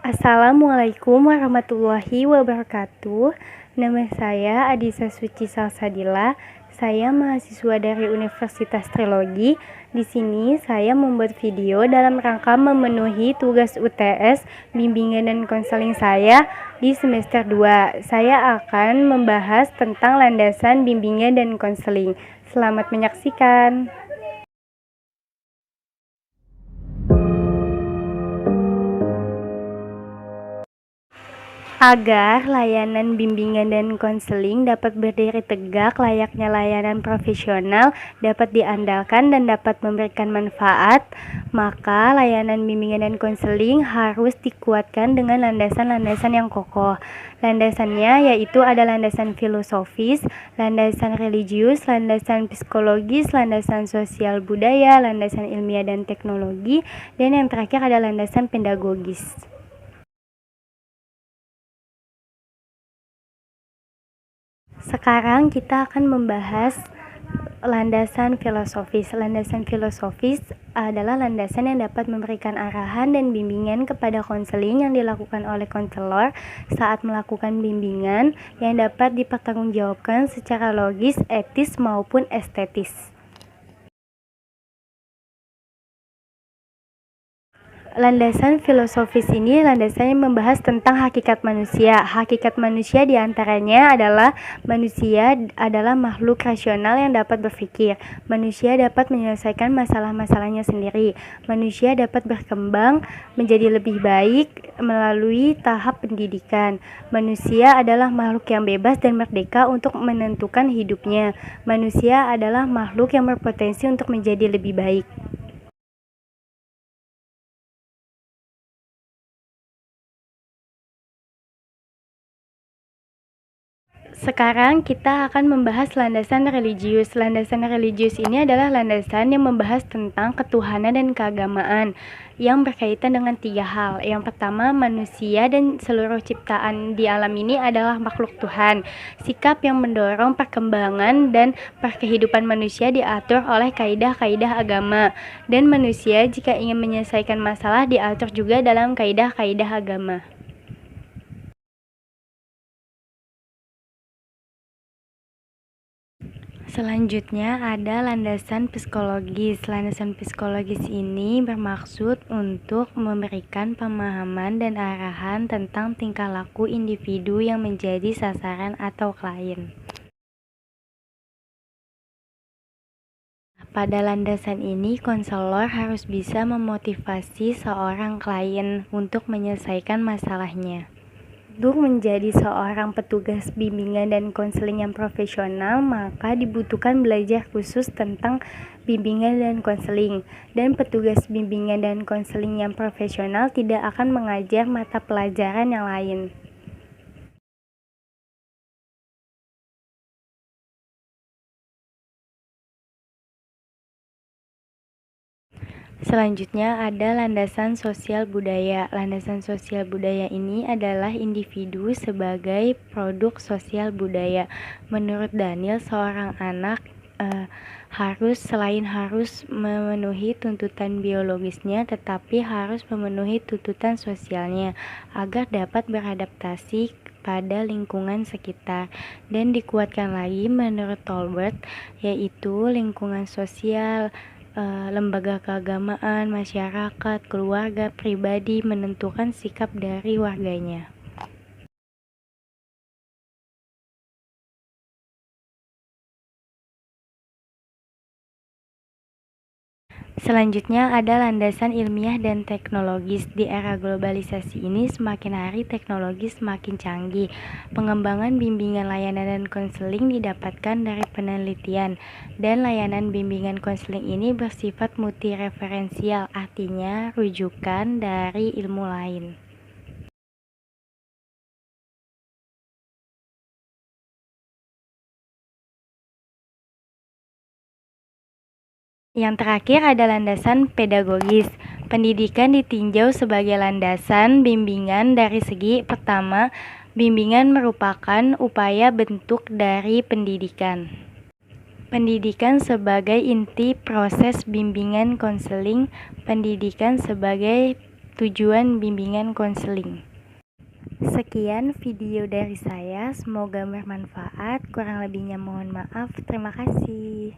Assalamualaikum warahmatullahi wabarakatuh. Nama saya Adisa Suci Salsadila. Saya mahasiswa dari Universitas Trilogi. Di sini saya membuat video dalam rangka memenuhi tugas UTS bimbingan dan konseling saya di semester 2. Saya akan membahas tentang landasan bimbingan dan konseling. Selamat menyaksikan. Agar layanan bimbingan dan konseling dapat berdiri tegak layaknya layanan profesional, dapat diandalkan dan dapat memberikan manfaat, maka layanan bimbingan dan konseling harus dikuatkan dengan landasan-landasan yang kokoh. Landasannya yaitu ada landasan filosofis, landasan religius, landasan psikologis, landasan sosial budaya, landasan ilmiah dan teknologi, dan yang terakhir ada landasan pedagogis. Sekarang kita akan membahas landasan filosofis. Landasan filosofis adalah landasan yang dapat memberikan arahan dan bimbingan kepada konseling yang dilakukan oleh konselor saat melakukan bimbingan yang dapat dipertanggungjawabkan secara logis, etis maupun estetis. Landasan filosofis ini landasannya membahas tentang hakikat manusia. Hakikat manusia diantaranya adalah manusia adalah makhluk rasional yang dapat berpikir. Manusia dapat menyelesaikan masalah-masalahnya sendiri. Manusia dapat berkembang menjadi lebih baik melalui tahap pendidikan. Manusia adalah makhluk yang bebas dan merdeka untuk menentukan hidupnya. Manusia adalah makhluk yang berpotensi untuk menjadi lebih baik. Sekarang kita akan membahas landasan religius. Landasan religius ini adalah landasan yang membahas tentang ketuhanan dan keagamaan yang berkaitan dengan 3 hal. Yang pertama, manusia dan seluruh ciptaan di alam ini adalah makhluk Tuhan. Sikap yang mendorong perkembangan dan kehidupan manusia diatur oleh kaidah-kaidah agama. Dan manusia jika ingin menyelesaikan masalah diatur juga dalam kaidah-kaidah agama. Selanjutnya ada landasan psikologis. Landasan psikologis ini bermaksud untuk memberikan pemahaman dan arahan tentang tingkah laku individu yang menjadi sasaran atau klien. Pada landasan ini, konselor harus bisa memotivasi seorang klien untuk menyelesaikan masalahnya. Untuk menjadi seorang petugas bimbingan dan konseling yang profesional, maka dibutuhkan belajar khusus tentang bimbingan dan konseling. Dan petugas bimbingan dan konseling yang profesional tidak akan mengajar mata pelajaran yang lain. Selanjutnya ada landasan sosial budaya. Landasan sosial budaya ini adalah individu sebagai produk sosial budaya. Menurut Daniel, seorang anak selain harus memenuhi tuntutan biologisnya, tetapi harus memenuhi tuntutan sosialnya agar dapat beradaptasi pada lingkungan sekitar. Dan dikuatkan lagi menurut Tolbert, yaitu lingkungan sosial, lembaga keagamaan, masyarakat, keluarga, pribadi menentukan sikap dari warganya. Selanjutnya ada landasan ilmiah dan teknologis. Di era globalisasi ini semakin hari teknologi semakin canggih. Pengembangan bimbingan layanan dan konseling didapatkan dari penelitian, dan layanan bimbingan konseling ini bersifat multireferensial, artinya rujukan dari ilmu lain. Yang terakhir ada landasan pedagogis. Pendidikan ditinjau sebagai landasan bimbingan dari segi pertama, bimbingan merupakan upaya bentuk dari pendidikan. Pendidikan sebagai inti proses bimbingan konseling, pendidikan sebagai tujuan bimbingan konseling. Sekian video dari saya, semoga bermanfaat. Kurang lebihnya mohon maaf. Terima kasih.